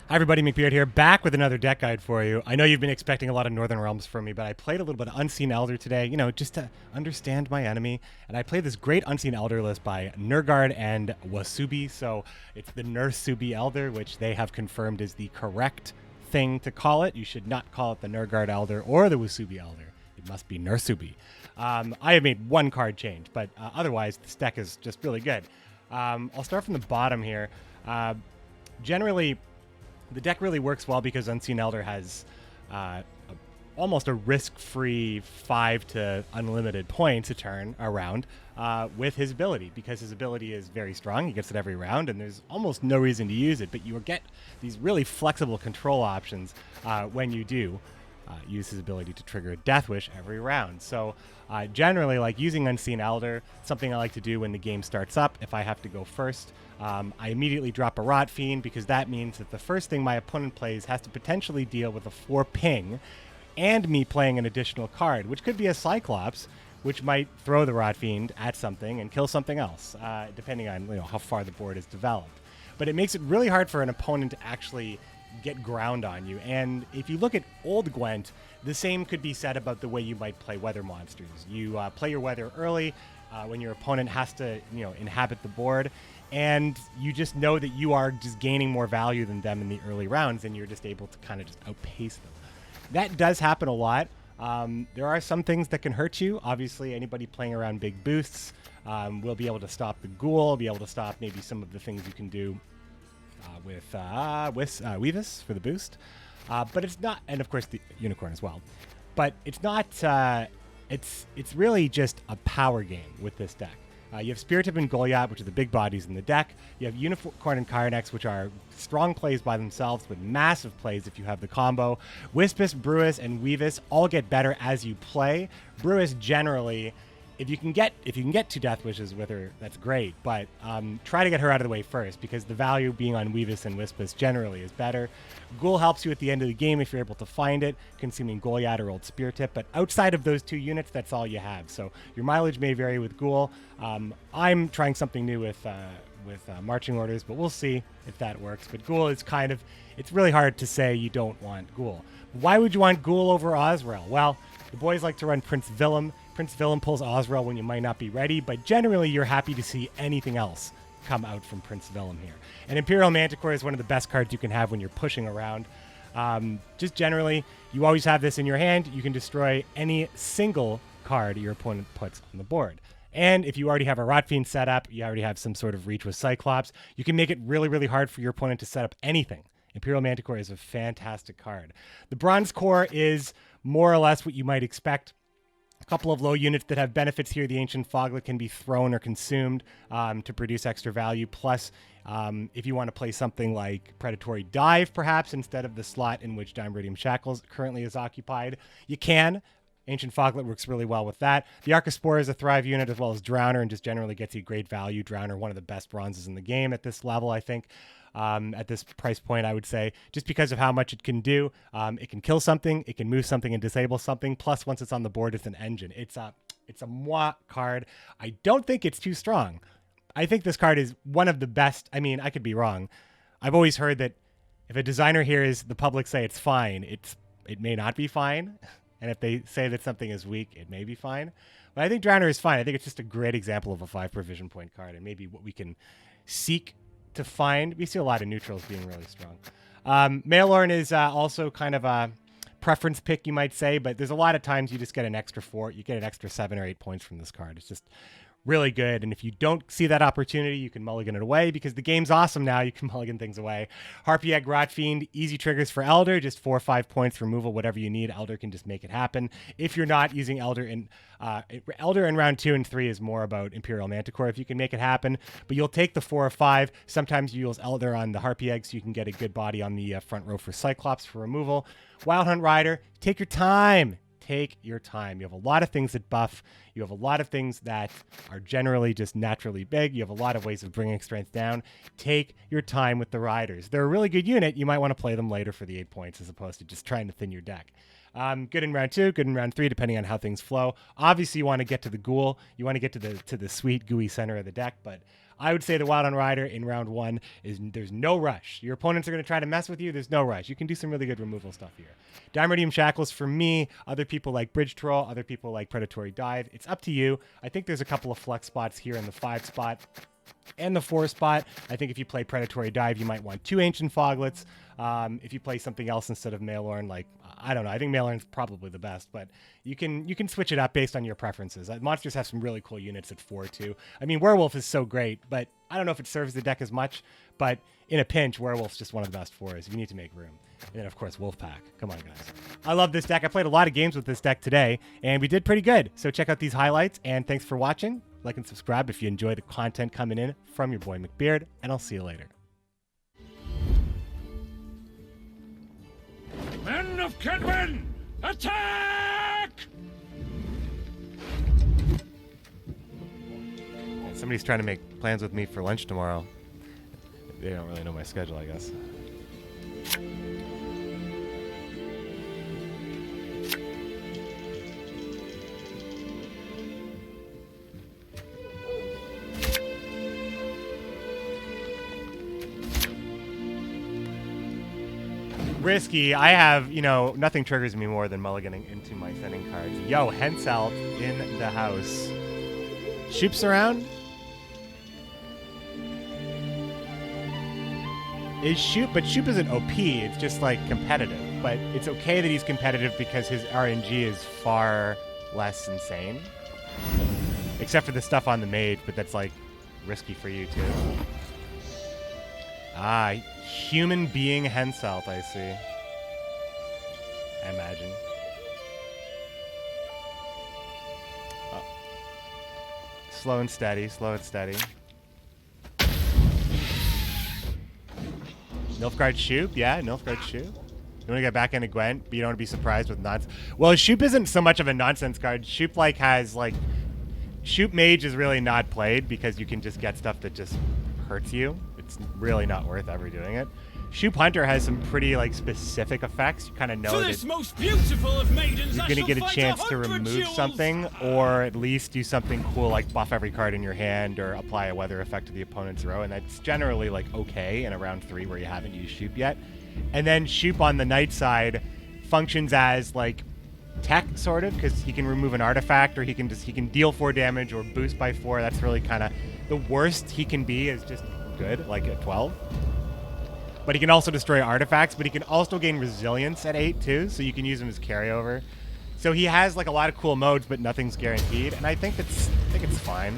Hi everybody, McBeard here, back with another deck guide for you. I know you've been expecting a lot of Northern Realms from me, but I played a little bit of Unseen Elder today, just to understand my enemy. And I played this great Unseen Elder list by Gnurrgard and Wusubi. So it's the Gnurrsubi Elder, which they have confirmed is the correct thing to call it. You should not call it the Gnurrgard Elder or the Wusubi Elder. It must be Gnurrsubi. I have made one card change, but otherwise this deck is just really good. I'll start from the bottom here. Generally, the deck really works well because Unseen Elder has almost a risk-free 5 to unlimited points a turn around with his ability, because his ability is very strong. He gets it every round, and there's almost no reason to use it, but you get these really flexible control options when you do use his ability to trigger a Death Wish every round. So generally, like using Unseen Elder, something I like to do when the game starts up, if I have to go first, I immediately drop a Rot Fiend, because that means that the first thing my opponent plays has to potentially deal with a 4 ping and me playing an additional card, which could be a Cyclops, which might throw the Rot Fiend at something and kill something else, depending on how far the board is developed. But it makes it really hard for an opponent to actually get ground on you. And if you look at old Gwent, the same could be said about the way you might play weather monsters. You play your weather early when your opponent has to inhabit the board, and you just know that you are just gaining more value than them in the early rounds, and you're just able to kind of just outpace them. That does happen a lot. There are some things that can hurt you. Obviously, anybody playing around big boosts will be able to stop the ghoul, be able to stop maybe some of the things you can do with Weavis for the boost. But it's not, and of course the Unicorn as well. But it's not, it's really just a power game with this deck. You have Spirit Tip and Goliath, which are the big bodies in the deck. You have Unicorn and Kyrenex, which are strong plays by themselves, but massive plays if you have the combo. Wispus, Brewis, and Weavis all get better as you play. Brewis generally, if you can get 2 Death Wishes with her, that's great. But try to get her out of the way first, because the value being on Weavis and Wispus generally is better. Ghoul helps you at the end of the game if you're able to find it, consuming Goliath or Old Spear Tip. But outside of those 2 units, that's all you have. So your mileage may vary with Ghoul. I'm trying something new with Marching Orders, but we'll see if that works. But Ghoul is it's really hard to say you don't want Ghoul. Why would you want Ghoul over Osrel? Well, the boys like to run Prince Willem. Prince Willem pulls Osrel when you might not be ready, but generally you're happy to see anything else come out from Prince Willem here. And Imperial Manticore is one of the best cards you can have when you're pushing around. Just generally, you always have this in your hand. You can destroy any single card your opponent puts on the board. And if you already have a Rot Fiend set up, you already have some sort of reach with Cyclops, you can make it really, really hard for your opponent to set up anything. Imperial Manticore is a fantastic card. The Bronze Core is more or less what you might expect. A couple of low units that have benefits here. The Ancient Foglet can be thrown or consumed to produce extra value. Plus, if you want to play something like Predatory Dive, perhaps, instead of the slot in which Dimeridium Shackles currently is occupied, you can. Ancient Foglet works really well with that. The Archospore is a Thrive unit, as well as Drowner, and just generally gets you great value. Drowner, one of the best bronzes in the game at this level, I think. At this price point, I would say, just because of how much it can do. It can kill something, it can move something and disable something. Plus, once it's on the board, it's an engine. It's a moi card. I don't think it's too strong. I think this card is one of the best. I mean, I could be wrong. I've always heard that if a designer hears the public say it's fine, it may not be fine. And if they say that something is weak, it may be fine. But I think Drowner is fine. I think it's just a great example of a 5 provision point card, and maybe what we can seek to find. We see a lot of neutrals being really strong. Maelorn is also kind of a preference pick, you might say, but there's a lot of times you just get an extra 4. You get an extra 7 or 8 points from this card. It's just really good. And if you don't see that opportunity, you can mulligan it away, because the game's awesome now. You can mulligan things away. Harpy Egg, Rot Fiend, easy triggers for Elder, just 4 or 5 points removal, whatever you need. Elder can just make it happen. If you're not using Elder in round 2 and 3 is more about Imperial Manticore if you can make it happen, but you'll take the 4 or 5. Sometimes you use Elder on the Harpy Egg so you can get a good body on the front row for Cyclops for removal. Wild Hunt Rider, take your time. Take your time. You have a lot of things that buff. You have a lot of things that are generally just naturally big. You have a lot of ways of bringing strength down. Take your time with the Riders. They're a really good unit. You might want to play them later for the 8 points as opposed to just trying to thin your deck. Good in round 2, good in round 3, depending on how things flow. Obviously, you want to get to the Ghoul. You want to get to the sweet, gooey center of the deck, but I would say the Wild on Rider in round 1 is there's no rush. Your opponents are going to try to mess with you. There's no rush. You can do some really good removal stuff here. Dimeritium Shackles for me. Other people like Bridge Troll. Other people like Predatory Dive. It's up to you. I think there's a couple of flex spots here in the 5 spot and the 4 spot. I think if you play Predatory Dive, you might want 2 Ancient Foglets. If you play something else instead of Maelorn, like, I don't know, I think Maelorn's probably the best, but you can switch it up based on your preferences. Monsters have some really cool units at 4 too. I mean, Werewolf is so great, but I don't know if it serves the deck as much, but in a pinch, Werewolf's just one of the best 4s. You need to make room. And then, of course, Wolfpack. Come on, guys. I love this deck. I played a lot of games with this deck today, and we did pretty good. So check out these highlights, and thanks for watching. Like and subscribe if you enjoy the content coming in from your boy McBeard, and I'll see you later. Men of Kedwin, attack! Somebody's trying to make plans with me for lunch tomorrow. They don't really know my schedule, I guess. Risky. I have, nothing triggers me more than mulliganing into my sending cards. Yo, Henselt in the house. Shoop's around? Is Shoop, but Shoop isn't OP, it's just like competitive. But it's okay that he's competitive because his RNG is far less insane. Except for the stuff on the mage, but that's like risky for you too. Ah, human being Henselt, I see. I imagine. Oh. Slow and steady, slow and steady. Nilfgaard Shoop? Yeah, Nilfgaard Shoop. You want to get back into Gwent, but you don't want to be surprised with nonsense. Well, Shoop isn't so much of a nonsense card. Shoop has Shoop Mage is really not played because you can just get stuff that just hurts you. It's really not worth ever doing it. Shoop Hunter has some pretty specific effects. You kind of know that most beautiful of maidens, you're going to get a chance to remove duels. something, or at least do something cool like buff every card in your hand or apply a weather effect to the opponent's row, and that's generally okay in a round 3 where you haven't used Shoop yet. And then Shoop on the night side functions as tech sort of, because he can remove an artifact, or he can deal 4 damage or boost by 4. That's really kind of the worst he can be, is just good, like at 12. But he can also destroy artifacts, but he can also gain resilience at 8 too, so you can use him as carryover. So he has a lot of cool modes, but nothing's guaranteed, and I think it's fine.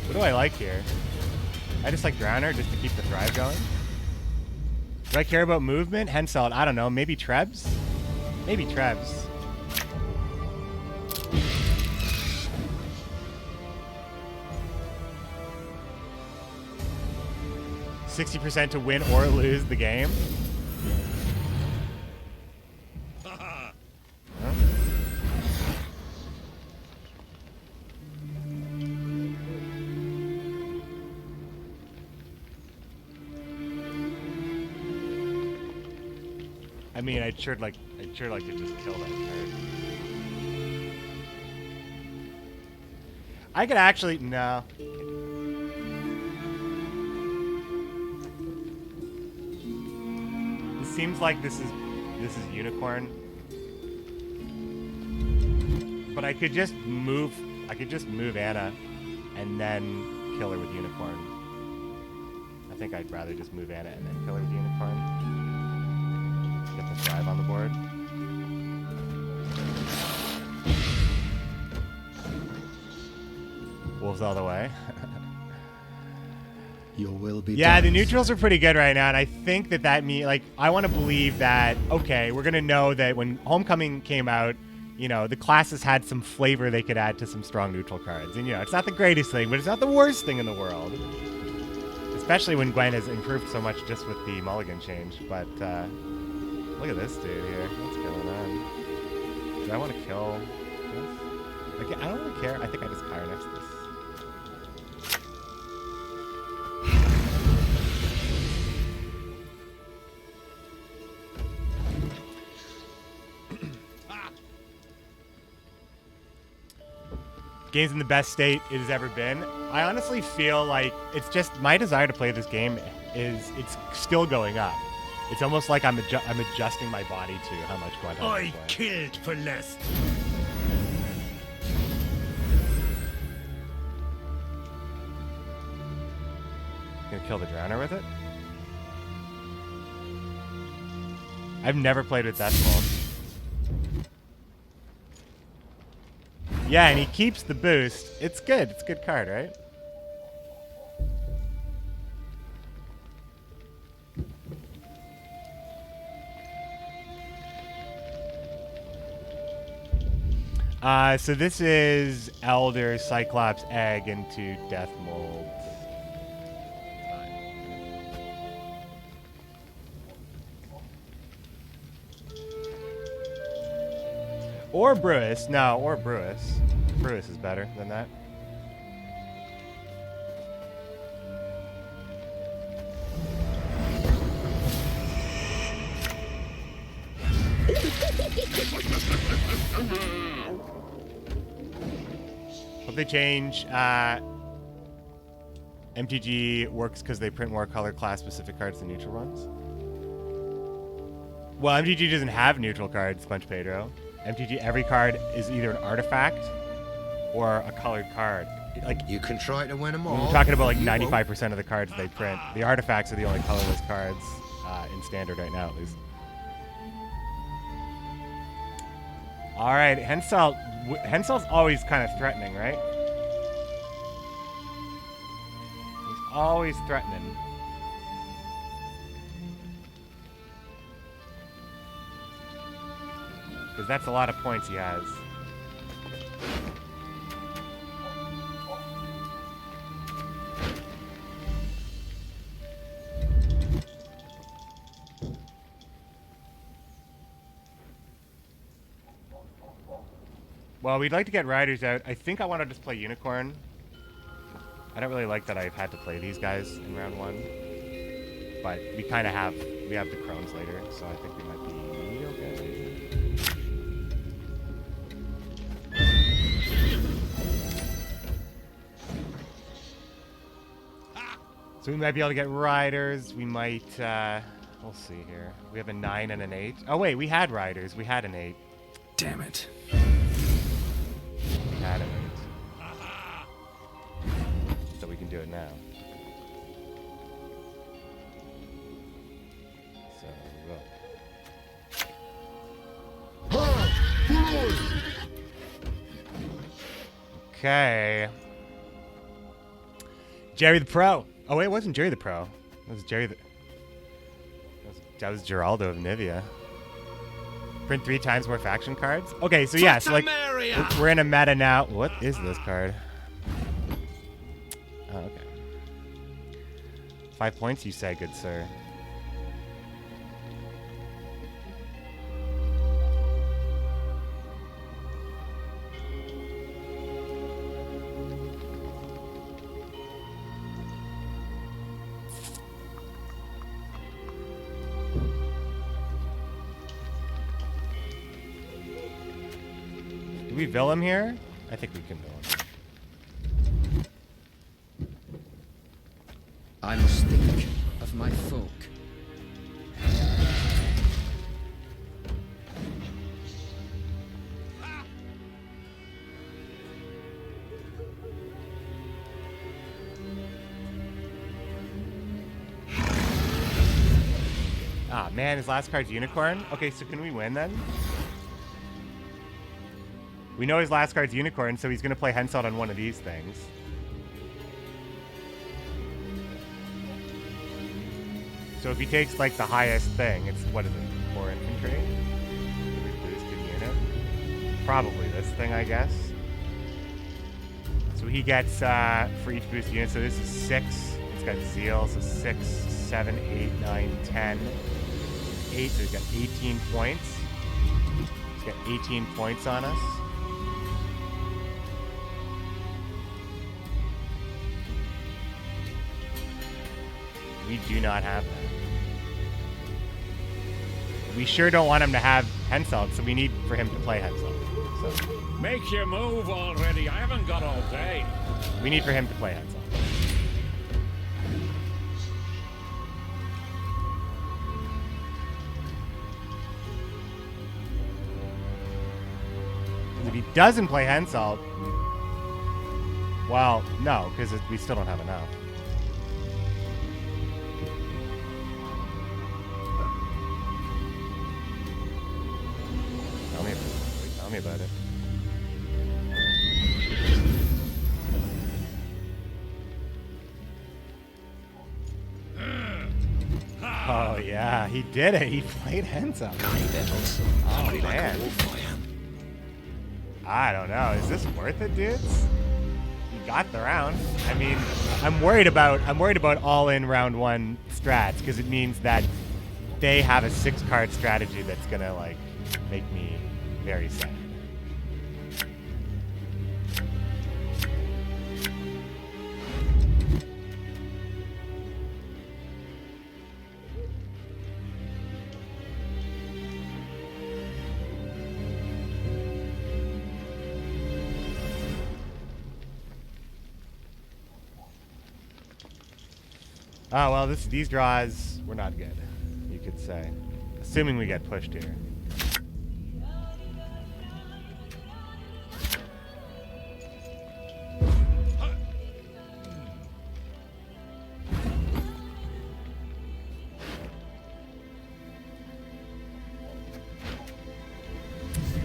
What do I like here? I just like Drowner just to keep the Thrive going. Do I care about movement? Henselt, I don't know, maybe Trebs? Maybe Trebs. 60% to win or lose the game. Huh? I mean, I'd sure like to just kill that card. I could actually no. Seems like this is Unicorn, but I could just move Anna and then kill her with Unicorn. I think I'd rather just move Anna and then kill her with Unicorn. Get the Thrive on the board. Wolves all the way. Your will be yeah, done. the neutrals are pretty good right now, and I think that means, I want to believe that, okay, we're going to know that when Homecoming came out, the classes had some flavor they could add to some strong neutral cards. And, it's not the greatest thing, but it's not the worst thing in the world. Especially when Gwent has improved so much just with the mulligan change. But, look at this dude here. What's going on? Do I want to kill this? I don't really care. I think I just Kyrenex this. Game's in the best state it has ever been. I honestly feel like it's just my desire to play this game it's still going up. It's almost like I'm adjusting my body to how much Gwent I'm playing. Killed for less. Gonna kill the Drowner with it? I've never played with Deathbolt. Yeah, and he keeps the boost. It's good. It's a good card, right? So this is Elder Cyclops Egg into Death Mold. Or Brewis. No, or Brewis. Brewis is better than that. Hope they change. MTG works because they print more color class specific cards than neutral ones. Well, MTG doesn't have neutral cards, Quench Pedro. MTG, every card is either an artifact or a colored card. Like, you can try to win them all. I'm talking about like 95% of the cards they print. The artifacts are the only colorless cards in standard right now, at least. All right, Henselt. Henselt's always kind of threatening, right? He's always threatening. Because that's a lot of points he has. Well, we'd like to get Riders out. I think I want to just play Unicorn. I don't really like that I've had to play these guys in round one. But we kind of have, we have the Crones later, so I think we might be okay. So we might be able to get Riders. We might, we'll see here. We have a 9 and an 8. Oh wait, we had Riders. We had an 8. Damn it. We had an 8. So we can do it now. So we will. Okay. Jerry the Pro. Oh wait, it wasn't Jerry the Pro. That was Jerry the... That was Geraldo of Nivea. Print 3 times more faction cards? Okay, so yeah, so like, we're in a meta now. What is this card? Oh, okay. 5 points, you say, good sir. Do we vill him here? I think we can vill him. I must think of my folk. Ah, man, his last card's Unicorn? Okay, so can we win then? We know his last card's Unicorn, so he's going to play Henselt on one of these things. So if he takes, like, the highest thing, it's, what is it, 4 infantry? Boosted unit? Probably this thing, I guess. So he gets, for each boosted unit, so this is 6. It's got Zeal, so 6, 7, 8, 9, 10. 8, so he's got 18 points. He's got 18 points on us. We do not have that. We sure don't want him to have Henselt, so we need for him to play Henselt. so Make your move already. I haven't got all day. we need for him to play Henselt. If he doesn't play Henselt, well, no, because we still don't have enough. Tell me about it. Oh yeah, he did it. He played Henselt. Oh man. I don't know. Is this worth it, dudes? You got the round. I mean, I'm worried about all-in round one strats because it means that they have a 6-card strategy that's gonna like make me very sad. Oh, well, these draws were not good, you could say. Assuming we get pushed here.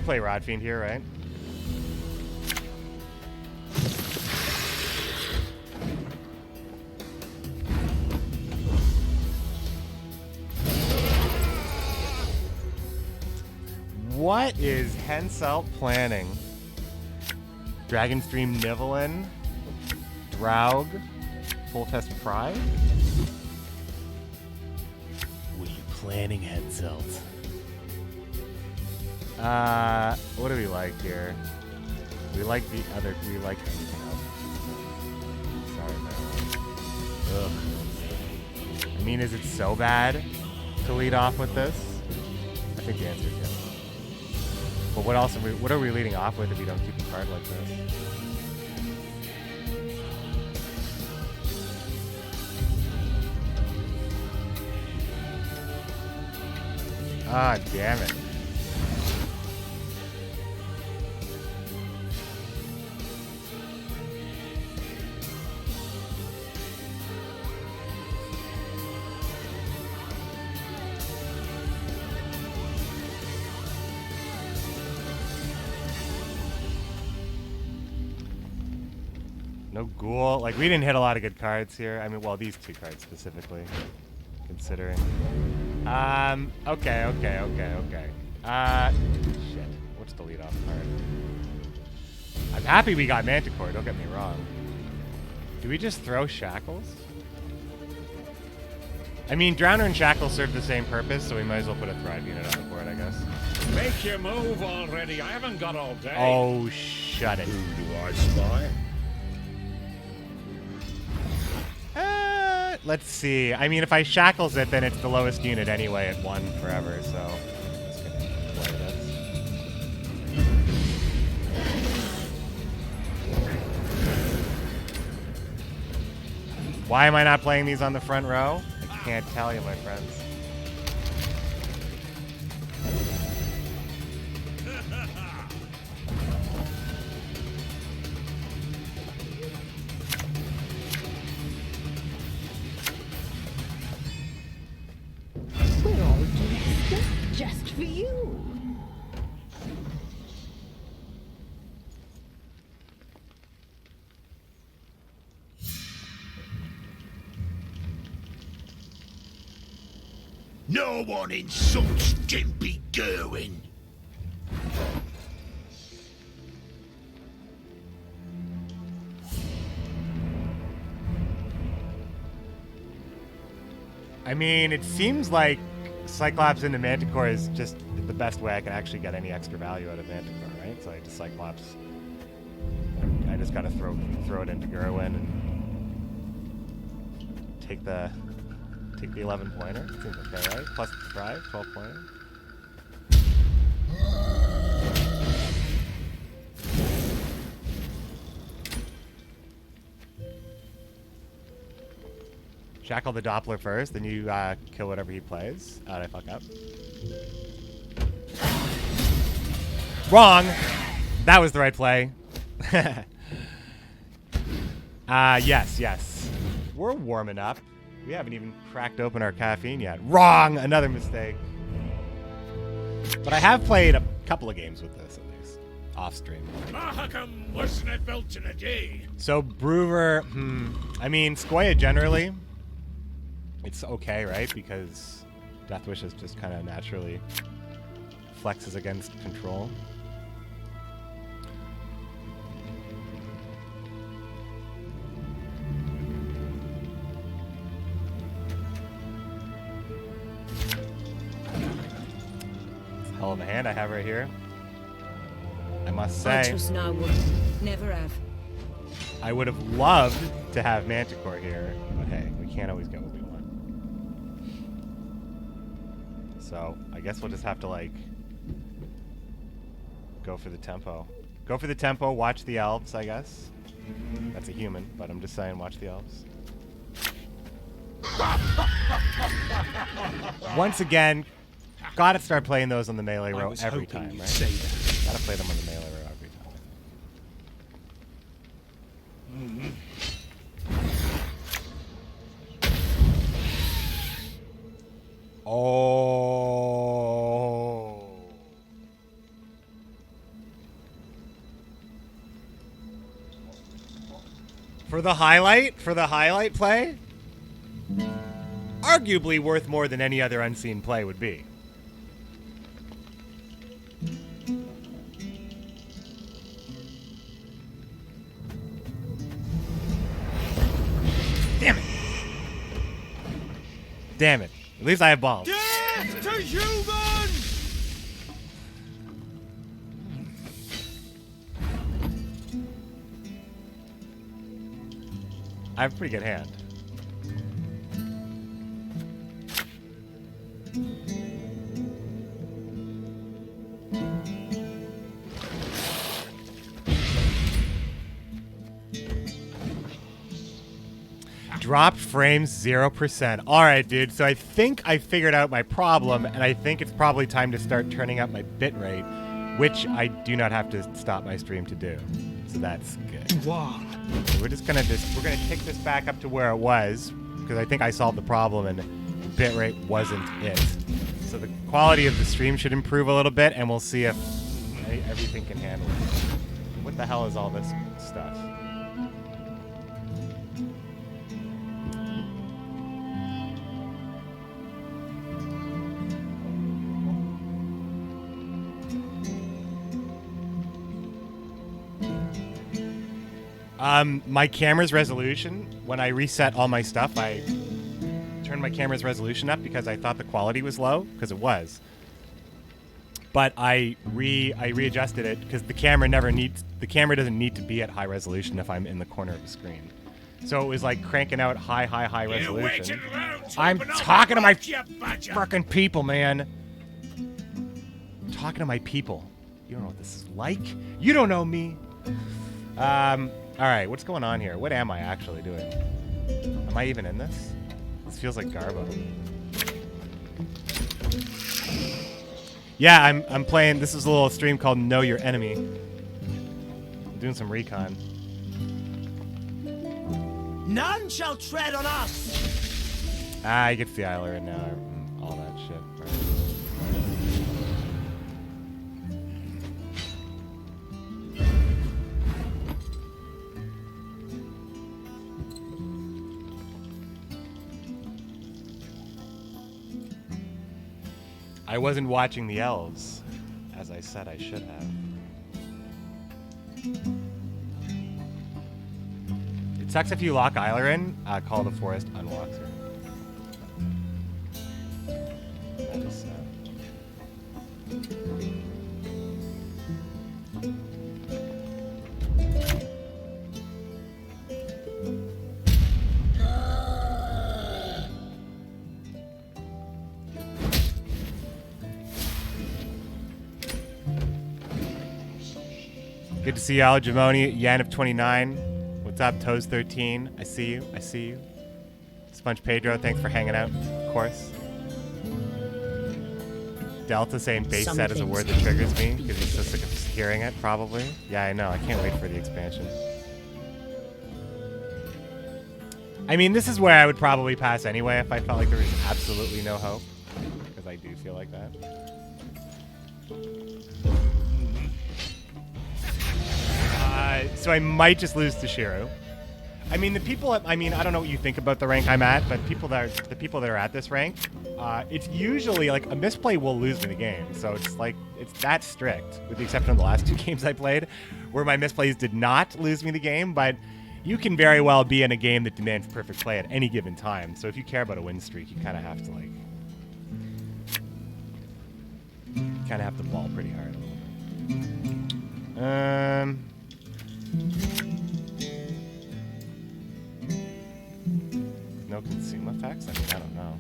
Play Rod Fiend here, right? What is Henselt planning? Dragonstream Nivellin? Draug? Full Test Pride? What are you planning, Henselt? What do we like here? We like everything else. Sorry, man. Ugh. I mean, is it so bad to lead off with this? I think the answer is yes. But what are we leading off with if we don't keep a card like this? Ah, damn it. No ghoul. Like, we didn't hit a lot of good cards here. I mean, well, these 2 cards specifically, considering. Okay. Shit. What's the lead-off card? I'm happy we got Manticore, don't get me wrong. Do we just throw Shackles? I mean, Drowner and Shackles serve the same purpose, so we might as well put a Thrive unit on the board, I guess. Make your move already. I haven't got all day. Oh, shut it. Who do I spy? Let's see. I mean, if I Shackles it, then it's the lowest unit anyway at 1 forever, so... Just gonna play this. Why am I not playing these on the front row? I can't tell you, my friends. We're all dressed up just for you. No one insults Gimpy Gerwin. I mean, it seems like Cyclops into Manticore is just the best way I can actually get any extra value out of Manticore, right? So I just Cyclops. I just gotta throw it into Gerwin and take the 11 pointer. Seems okay, right? Plus 5, 12 pointer. Shackle the Doppler first, then you kill whatever he plays. Did I fuck up? Wrong! That was the right play. Yes. We're warming up. We haven't even cracked open our caffeine yet. Wrong! Another mistake. But I have played a couple of games with this, at least. Off stream. How come wasn't it built in a day? So, Brewer, I mean, Squaya generally, it's okay, right? Because Deathwish is just kind of naturally flexes against control. Hell of a hand I have right here. I must say, I trust no one. Never have. I would have loved to have Manticore here, but hey, we can't always get what we want. So, I guess we'll just have to, like, go for the tempo. Go for the tempo, watch the elves, I guess. That's a human, but I'm just saying, watch the elves. Once again, gotta start playing those on the melee row every time, right? Gotta play them on the melee row every time. Oh. For the highlight play? Arguably worth more than any other unseen play would be. Damn it. Damn it. At least I have balls. Death to human! I have a pretty good hand. Dropped frames 0%. Alright, dude. So I think I figured out my problem, and I think it's probably time to start turning up my bitrate, which I do not have to stop my stream to do. So that's good. Wow. So we're gonna kick this back up to where it was, because I think I solved the problem and bitrate wasn't it. So the quality of the stream should improve a little bit, and we'll see if everything can handle it. What the hell is all this stuff? My camera's resolution, when I reset all my stuff, I turned my camera's resolution up because I thought the quality was low, because it was. But I readjusted it because the camera doesn't need to be at high resolution if I'm in the corner of the screen. So it was like cranking out high resolution. I'm talking to my fucking people, man. I'm talking to my people. You don't know what this is like. You don't know me. All right, what's going on here? What am I actually doing? Am I even in this? This feels like Garbo. Yeah, I'm playing. This is a little stream called Know Your Enemy. I'm doing some recon. None shall tread on us! You get the Eiler in now. All that shit. Right. I wasn't watching the elves, as I said I should have. It sucks if you lock Eiler in, Call of the Forest unlocks her. That is sad. Good to see you, Jamoni, Yan of 29. What's up, Toes 13? I see you. Sponge Pedro, thanks for hanging out, of course. Delta saying base set is a word that triggers me because he's so sick of hearing it, probably. Yeah, I know. I can't wait for the expansion. I mean, this is where I would probably pass anyway if I felt like there was absolutely no hope. Because I do feel like that. So I might just lose to Shiru. I mean, the people. I don't know what you think about the rank I'm at, but the people that are at this rank, it's usually like a misplay will lose me the game. So it's that strict, with the exception of the last 2 games I played, where my misplays did not lose me the game. But you can very well be in a game that demands perfect play at any given time. So if you care about a win streak, you kind of have to ball pretty hard a little bit. No consume effects? I mean, I don't know.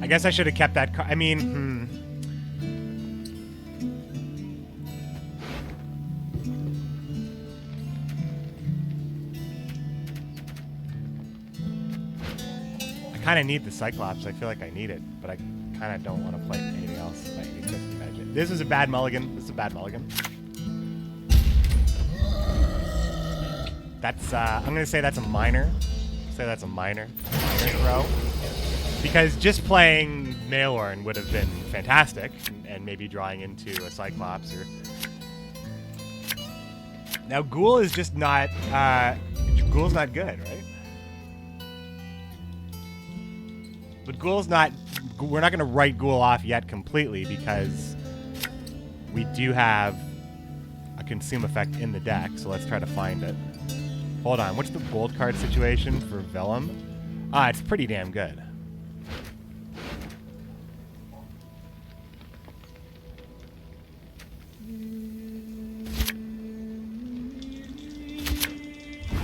I guess I should have kept that I mean, I kind of need the Cyclops. I feel like I need it, but I kind of don't want to play anything else. This is a bad mulligan. That's, I'm going to say that's a minor. Minor throw. Because just playing Maelorn would have been fantastic, and maybe drawing into a Cyclops or... Now, Ghoul is just not... Ghoul's not good, right? But Ghoul's not... We're not going to write Ghoul off yet completely, because we do have a consume effect in the deck, so let's try to find it. Hold on, what's the gold card situation for Vellum? It's pretty damn good.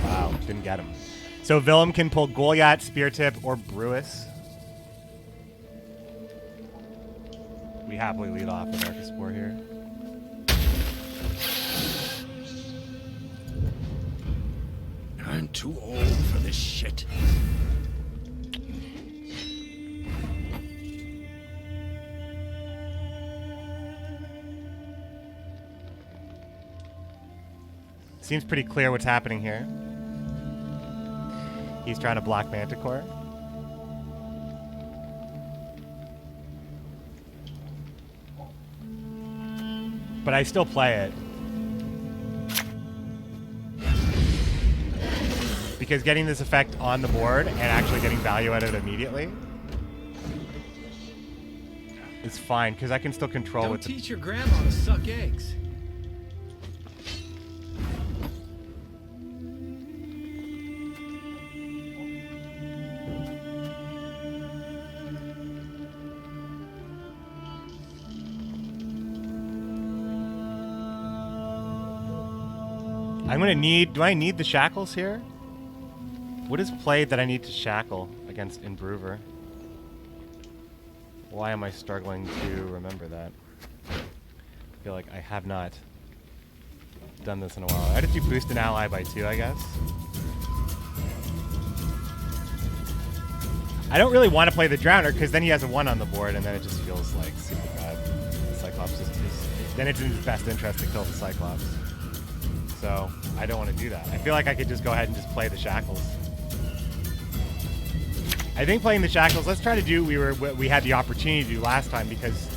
Wow, didn't get him. So Vellum can pull Goliath, Spear Tip, or Brewis. We happily lead off with Arcaspore here. I'm too old for this shit. Seems pretty clear what's happening here. He's trying to block Manticore. But I still play it. Because getting this effect on the board and actually getting value out of it immediately is fine, because I can still control Don't with teach your grandma to suck eggs. I'm gonna need... Do I need the shackles here? What is played that I need to shackle against Imbruver? Why am I struggling to remember that? I feel like I have not done this in a while. I did you boost an ally by 2, I guess? I don't really want to play the Drowner, because then he has a 1 on the board, and then it just feels like super bad. The Cyclops is then it's in his best interest to kill the Cyclops. So I don't want to do that. I feel like I could just go ahead and just play the shackles. I think playing the shackles, let's try to do what we had the opportunity to do last time, because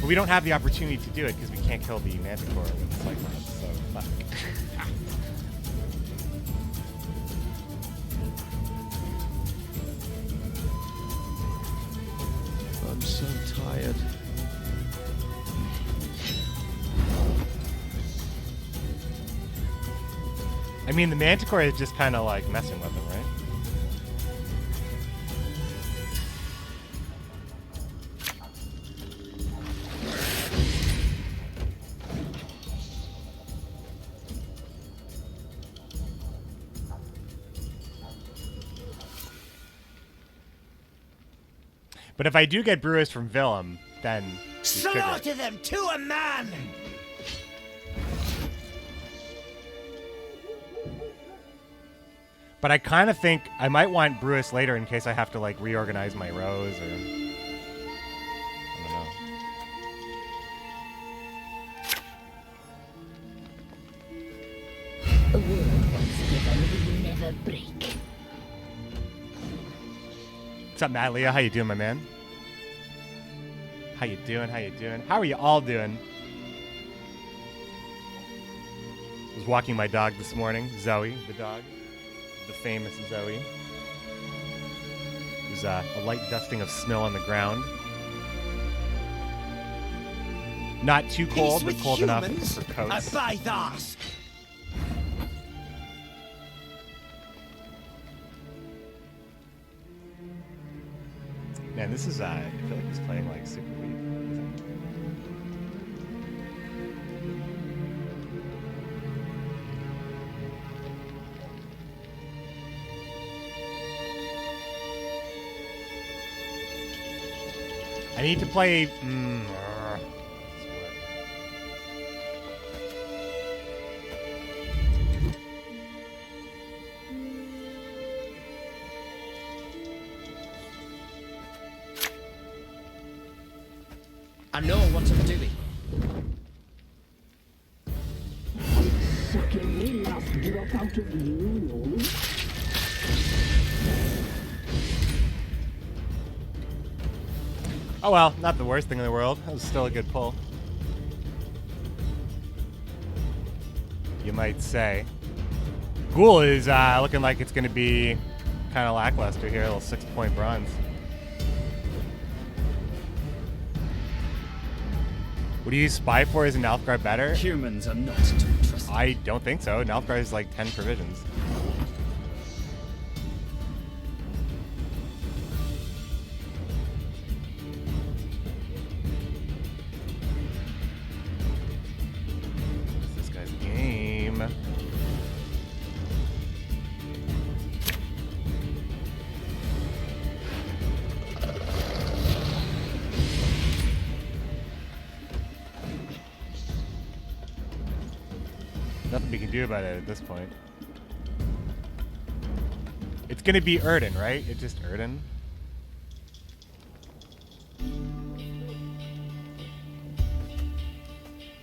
we don't have the opportunity to do it because we can't kill the Manticore with the Cyclops, so fuck. I'm so tired. I mean, the Manticore is just kind of like messing with him, right? But if I do get Brewis from Willem, then he's triggered. Slaughter them to a man! But I kind of think I might want Brewis later in case I have to like reorganize my rows or I don't know. A word once given will never break. What's up, Matt Leah? How you doing, my man? How you doing? How you doing? How are you all doing? I was walking my dog this morning, Zoe, the dog, the famous Zoe. It was a light dusting of snow on the ground. Not too cold, but cold enough for coats. By that! Man, this is, I feel like he's playing like super weak. I need to play. I know what I'm doing. Sucking me last drop out of you, no? Oh well, not the worst thing in the world. That was still a good pull. You might say. Ghoul is looking like it's going to be kind of lackluster here. A little 6-point bronze. What do you use Spy for? Is Nilfgaard better? Humans are not to be trusted. I don't think so. Nilfgaard is like 10 provisions. What's this guy's game? Nothing we can do about it at this point. It's gonna be Erden, right? It's just Erden.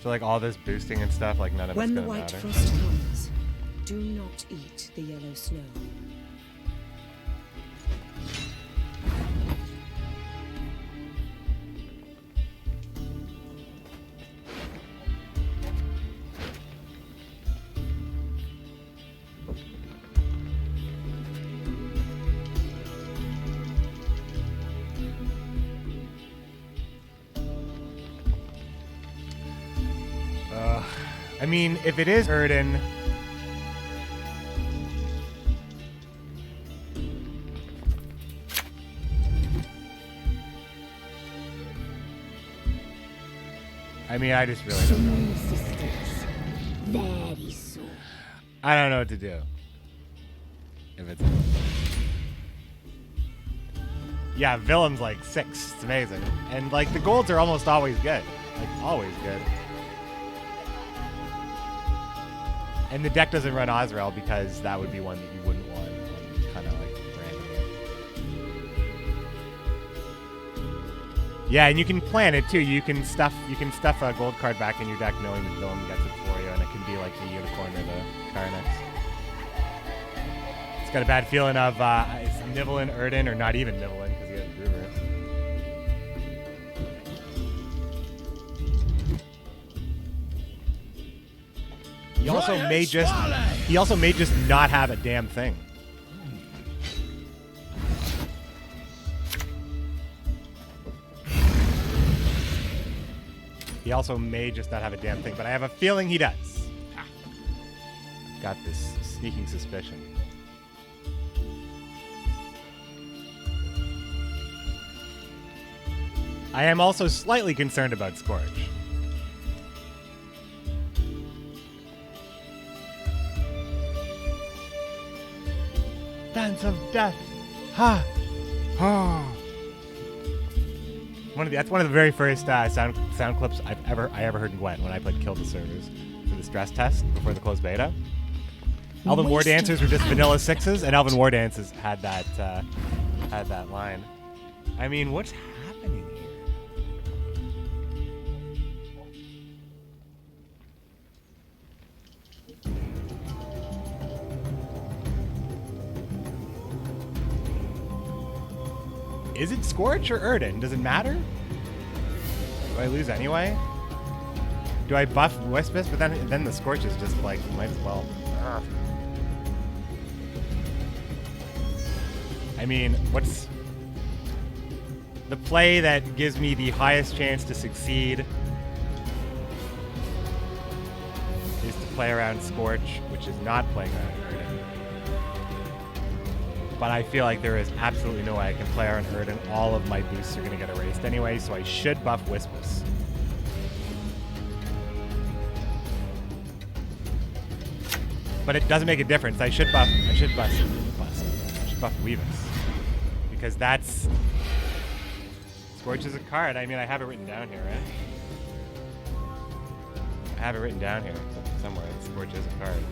So like all this boosting and stuff, like none of it's When the gonna white matter. frost comes, do not eat the yellow snow. I mean, if it is Erden, I mean, I just really don't know. Small sisters. Very so. I don't know what to do. If it's yeah, Willem's like 6. It's amazing, and like the golds are almost always good, like always good. And the deck doesn't run Azrael because that would be one that you wouldn't want, kind of like randomly. Yeah, and you can plan it too. You can stuff a gold card back in your deck, knowing that Willem gets it for you, and it can be like the Unicorn or the Carnix. It's got a bad feeling of it's Nivellen, Erden, or not even Nivellen because he has Brewer. He also may just not have a damn thing. He also may just not have a damn thing, but I have a feeling he does. Got this sneaking suspicion. I am also slightly concerned about Scorch. Dance of death. Ha. Ha. That's one of the very first sound clips I ever heard in Gwent when I played Kill the Servers for the stress test before the closed beta. Elven War Dancers were just vanilla 6s, and Elven War Dances had that line. I mean, what's happening here? Is it Scorch or Erden? Does it matter? Do I lose anyway? Do I buff Wispus? But then the Scorch is just like, might as well. Ugh. I mean, what's the play that gives me the highest chance to succeed is to play around Scorch, which is not playing around Erden. But I feel like there is absolutely no way I can play around Erden. All of my boosts are going to get erased anyway, so I should buff Wispus. But it doesn't make a difference. I should buff Weavus. Because that's... Scorch is a card. I mean, I have it written down here, right? I have it written down here somewhere. Scorch is a card.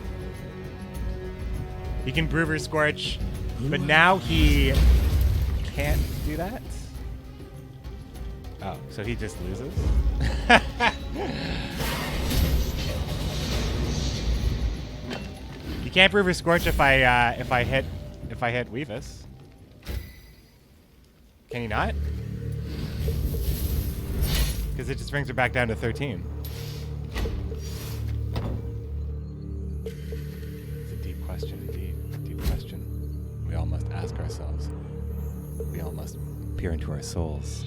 He can Brewer Scorch, but now he can't do that? Oh, so he just loses? You can't Brewer Scorch if I hit Weavus. Can you not? Because it just brings her back down to 13. It's a deep question indeed. Deep question. We all must ask ourselves. We all must peer into our souls.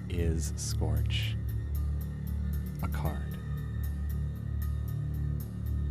Is Scorch a card?